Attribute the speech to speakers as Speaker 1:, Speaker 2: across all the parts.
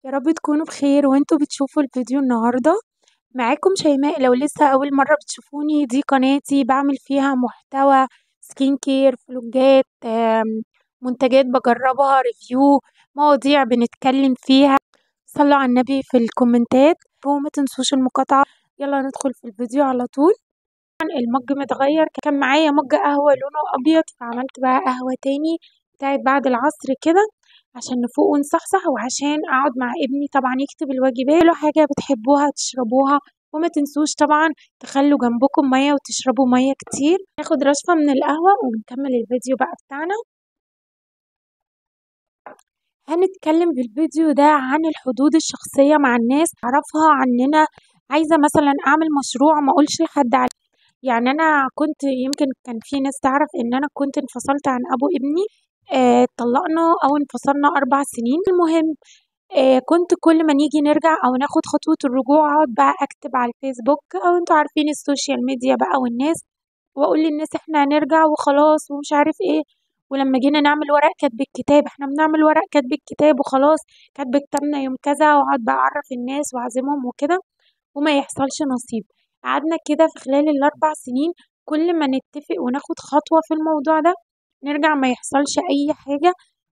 Speaker 1: يا رب تكونوا بخير وانتوا بتشوفوا الفيديو النهاردة. معاكم شيماء. لو لسه أول مرة بتشوفوني، دي قناتي بعمل فيها محتوى سكين كير، فلوجات، منتجات بجربها، ريفيو، مواضيع بنتكلم فيها. صلوا على النبي في الكومنتات وما تنسوش المقاطعة. يلا ندخل في الفيديو على طول. المج متغير، كان معايا مج قهوة لونه أبيض، فعملت بقى قهوة تاني بتاعت بعد العصر كده عشان نفوق ونصحصح، وعشان أقعد مع ابني طبعا يكتب الواجبات. كل حاجة بتحبوها تشربوها، وما تنسوش طبعا تخلوا جنبكم مية وتشربوا مية كتير. ناخد رشفة من القهوة ونكمل الفيديو بقى بتاعنا. هنتكلم في الفيديو ده عن الحدود الشخصية مع الناس، أعرفها عننا. عايزة مثلا أعمل مشروع ما أقولش لحد عليه. يعني أنا كنت، يمكن كان في ناس تعرف إن أنا كنت انفصلت عن أبو ابني. اتطلقنا أو انفصلنا 4 سنين. المهم، كنت كل ما نيجي نرجع أو ناخد خطوة الرجوع أقعد بقى أكتب على الفيسبوك، أو انتوا عارفين السوشيال ميديا بقى والناس، وأقول للناس احنا هنرجع وخلاص ومش عارف ايه. ولما جينا نعمل ورق كتب الكتاب، احنا بنعمل ورق كتب الكتاب وخلاص، كتب كتابنا يوم كذا، وأقعد بقى أعرف الناس وأعزمهم وكده، وما يحصلش نصيب. قعدنا كده في خلال ال4 سنين، كل ما نتفق وناخد خطوة في الموضوع ده نرجع ما يحصلش أي حاجة،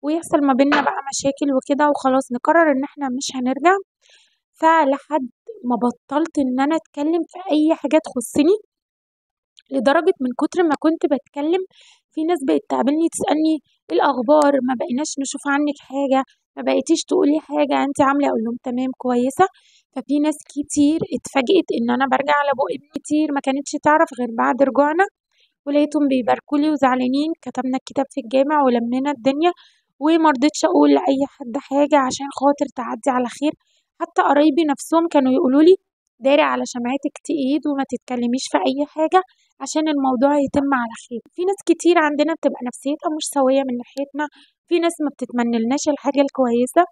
Speaker 1: ويحصل ما بيننا بقى مشاكل وكده، وخلاص نقرر إن احنا مش هنرجع. فلحد ما بطلت إن أنا أتكلم في أي حاجة تخصني، لدرجة من كتر ما كنت بتكلم في ناس بقت تقابلني تسألني ايه الأخبار، ما بقيناش نشوف عنك حاجة، ما بقيتيش تقولي حاجة، انت عاملة؟ أقول لهم تمام كويسة. ففي ناس كتير اتفاجئت إن أنا برجع لأبو ابني كتير، ما كانتش تعرف غير بعد رجوعنا، ولقيتهم بيباركولي وزعلانين. كتبنا الكتاب في الجامع ولمينا الدنيا، ومرضتش أقول لأي حد حاجة عشان خاطر تعدي على خير. حتى قرايبي نفسهم كانوا يقولولي داري على شمعتك تقيد وما تتكلميش في أي حاجة عشان الموضوع يتم على خير. في ناس كتير عندنا بتبقى نفسيتها مش سوية من ناحيتنا، في ناس ما بتتمنلناش الحاجة الكويسة،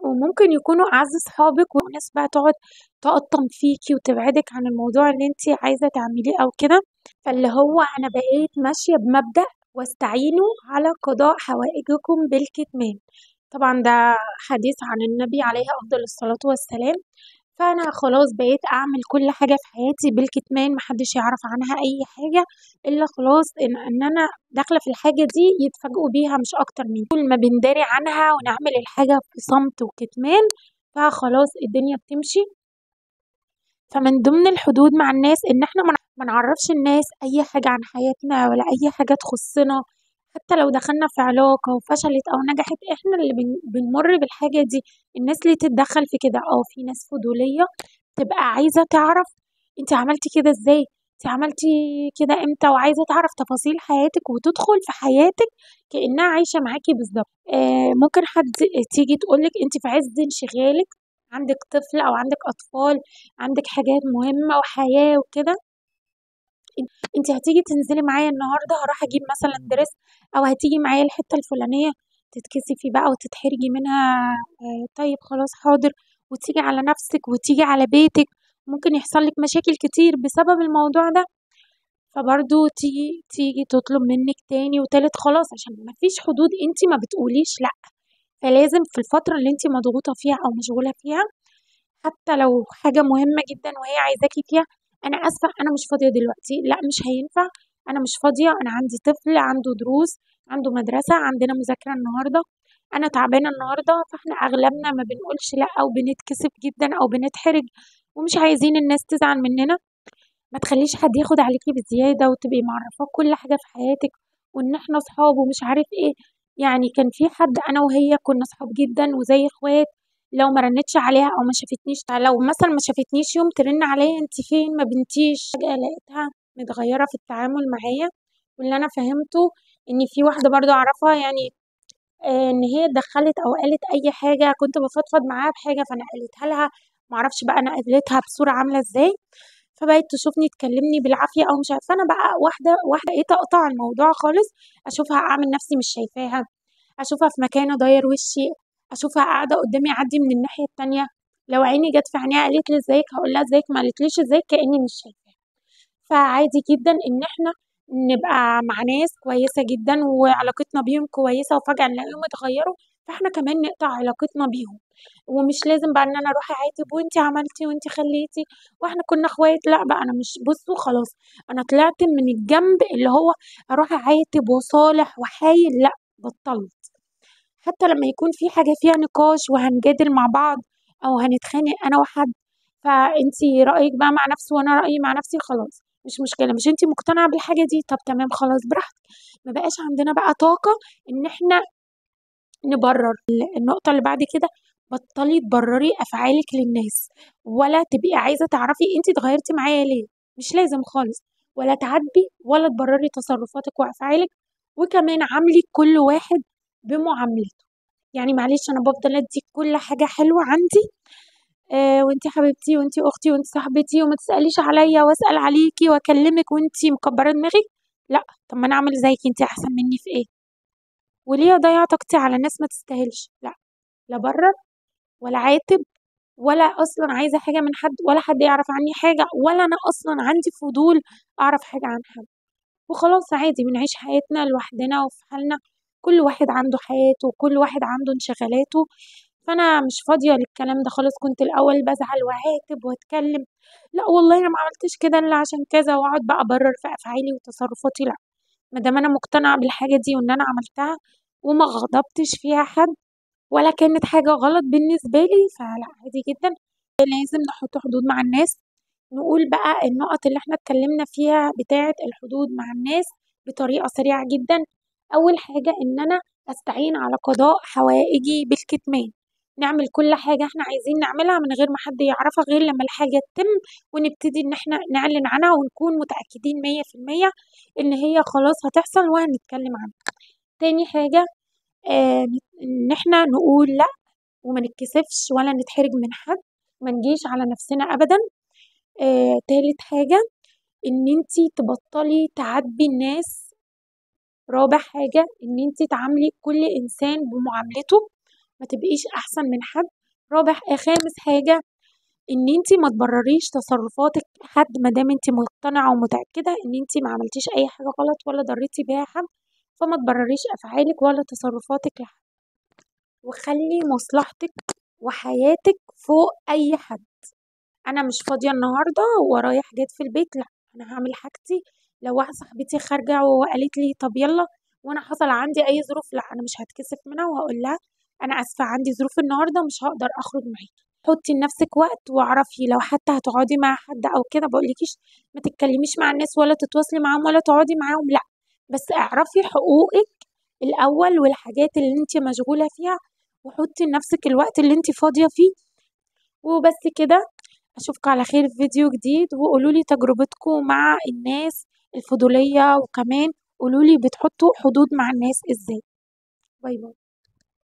Speaker 1: وممكن يكونوا أعز صحابك، وناس بقى تقعد تقطم فيكي وتبعدك عن الموضوع اللي انت عايزة تعمليه أو كده. فاللي هو أنا بقيت ماشية بمبدأ واستعينوا على قضاء حوائجكم بالكتمان. طبعا ده حديث عن النبي عليه أفضل الصلاة والسلام. فأنا خلاص بقيت أعمل كل حاجة في حياتي بالكتمان، محدش يعرف عنها أي حاجة، إلا خلاص إن أنا داخلة في الحاجة دي يتفاجئوا بيها مش أكتر. من كل ما بنداري عنها ونعمل الحاجة في صمت وكتمان، فخلاص الدنيا بتمشي. فمن ضمن الحدود مع الناس إن احنا ما نعرفش الناس أي حاجة عن حياتنا ولا أي حاجة تخصنا. حتى لو دخلنا في علاقة وفشلت أو نجحت، احنا اللي بنمر بالحاجة دي. الناس اللي تتدخل في كده، في ناس فضولية تبقى عايزة تعرف انت عملتي كده ازاي، انت عملتي كده امتى، وعايزة تعرف تفاصيل حياتك وتدخل في حياتك كأنها عايشة معاكي بالظبط. ممكن حد تيجي تقولك انت في عز انشغالك، عندك طفل او عندك اطفال، عندك حاجات مهمة وحياة وكده، انت هتيجي تنزلي معايا النهارده، هروح اجيب مثلا درس، او هتيجي معايا الحته الفلانيه، تتكسفي بقى وتتحرجي منها. طيب خلاص حاضر، وتيجي على نفسك وتيجي على بيتك، ممكن يحصل لك مشاكل كتير بسبب الموضوع ده. فبرضو تيجي تطلب منك تاني وتالت، خلاص عشان ما فيش حدود انت ما بتقوليش لا. فلازم في الفتره اللي انت مضغوطه فيها او مشغوله فيها، حتى لو حاجة مهمة جدا وهي عايزاكي فيها، أنا آسفة أنا مش فاضية دلوقتي، لا مش هينفع، أنا مش فاضية، أنا عندي طفل عنده دروس، عنده مدرسة، عندنا مذاكرة النهاردة، أنا تعبانة النهاردة. فإحنا أغلبنا ما بنقولش لا، أو بنتكسف جدا أو بنتحرج، ومش عايزين الناس تزعل مننا. ما تخليش حد ياخد عليكي بزيادة وتبقي معرفاه كل حاجة في حياتك، وإن إحنا صحاب ومش عارف إيه. يعني كان في حد أنا وهي كنا صحاب جدا وزي إخوات، لو ما رنتش عليها او ما شافتنيش، لو مثلا ما شافتنيش يوم ترن عليا انت فين ما بنتيش، فجأة لقيتها متغيرة في التعامل معايا. واللي انا فهمته ان في واحدة برضو اعرفها، يعني ان هي اتدخلت او قالت اي حاجة كنت بفضفض معاها بحاجة فانا قالتها لها، معرفش بقى انا قابلتها بصورة عاملة ازاي، فبقت تشوفني تكلمني بالعافية او مش عارفة. انا بقى واحدة واحدة ايه، تقطع الموضوع خالص، اشوفها اعمل نفسي مش شايفاها، اشوفها في مكان اغير وشي، اشوفها قاعده قدامي اعدي من الناحيه التانية، لو عيني جت في عينيها قالت لي ازيك هقول لها ازيك، ما قالتليش ازيك كاني مش شايفاها. فعادي جدا ان احنا نبقى مع ناس كويسه جدا وعلاقتنا بيهم كويسه، وفجاه نلاقيهم اتغيروا، فاحنا كمان نقطع علاقتنا بيهم. ومش لازم بقى ان انا اروح اعاتب وانتي عملتي وانتي خليتي واحنا كنا اخوات. لا بقى انا مش، بصوا خلاص، انا طلعت من الجنب اللي هو اروح اعاتب وصالح وحايل، لا بطلت. حتى لما يكون في حاجة فيها نقاش وهنجادل مع بعض أو هنتخانق أنا وحد، فأنتي رأيك بقى مع نفسي وأنا رأيي مع نفسي، خلاص مش مشكلة. مش أنتي مقتنعة بالحاجة دي، طب تمام خلاص براحتك. ما بقاش عندنا بقى طاقة إن إحنا نبرر. النقطة اللي بعد كده، بطلي تبرري أفعالك للناس، ولا تبقي عايزة تعرفي أنتي اتغيرتي معايا ليه. مش لازم خالص، ولا تعاتبي ولا تبرري تصرفاتك وأفعالك. وكمان عاملي كل واحد بمعاملته. يعني معلش انا بفضل اديك كل حاجه حلوه عندي، وانتي حبيبتي وانتي اختي وانتي صاحبتي وما تساليش عليا واسال عليكي واكلمك وانتي مكبره دماغك. لا، طب ما انا اعمل زيك، انتي احسن مني في ايه؟ وليه اضيع طاقتي على ناس ما تستاهلش؟ لا، لا برر ولا عاتب، ولا اصلا عايزه حاجه من حد، ولا حد يعرف عني حاجه، ولا انا اصلا عندي فضول اعرف حاجه عن حد. وخلاص عادي بنعيش حياتنا لوحدنا وفي حالنا. كل واحد عنده حياته وكل واحد عنده انشغالاته. فانا مش فاضيه للكلام ده خالص. كنت الاول بزعل وعاتب واتكلم، لا والله انا ما عملتش كده الا عشان كذا، واقعد بقى ابرر في افعالي وتصرفاتي. لا، ما دام انا مقتنعه بالحاجه دي وان انا عملتها وما غضبتش فيها حد ولا كانت حاجه غلط بالنسبه لي، فلا عادي جدا. لازم نحط حدود مع الناس. نقول بقى النقط اللي احنا اتكلمنا فيها بتاعة الحدود مع الناس بطريقة سريعة جدا. أول حاجة إن أنا أستعين على قضاء حوائجي بالكتمان. نعمل كل حاجة احنا عايزين نعملها من غير ما حد يعرفها، غير لما الحاجة تتم ونبتدي إن احنا نعلن عنها ونكون متأكدين 100% إن هي خلاص هتحصل وهنتكلم عنها. تاني حاجة، إن احنا نقول لأ وما نتكسفش ولا نتحرج من حد، ما نجيش على نفسنا أبدا. تالت حاجة، إن انتي تبطلي تعاتبي الناس. رابع حاجة، إن انتي تعاملي كل إنسان بمعاملته، ما تبقيش أحسن من حد. خامس حاجة، إن انتي ما تبرريش تصرفاتك حد ما دام انتي مقتنعة ومتأكدة إن انتي ما عملتيش أي حاجة غلط ولا ضريتي بيها حد. فما تبرريش أفعالك ولا تصرفاتك لحد، وخلي مصلحتك وحياتك فوق أي حد. انا مش فاضيه النهارده ورايا حاجات في البيت، لا انا هعمل حاجتي. لو واحده صاحبتي خارجه وقالت لي طب يلا، وانا حصل عندي اي ظروف، لا انا مش هتكسف منها وهقول لها انا اسفه عندي ظروف النهارده مش هقدر اخرج معاكي. حطي لنفسك وقت واعرفي لو حتى هتقعدي مع حد او كده، بقولكيش ما تتكلميش مع الناس ولا تتواصلي معاهم ولا تقعدي معاهم، لا، بس اعرفي حقوقك الاول والحاجات اللي انت مشغوله فيها، وحطي لنفسك الوقت اللي انت فاضيه فيه. وبس كده. أشوفكم على خير في فيديو جديد، وقولولي تجربتكم مع الناس الفضولية، وكمان قولولي بتحطوا حدود مع الناس ازاي. باي باي.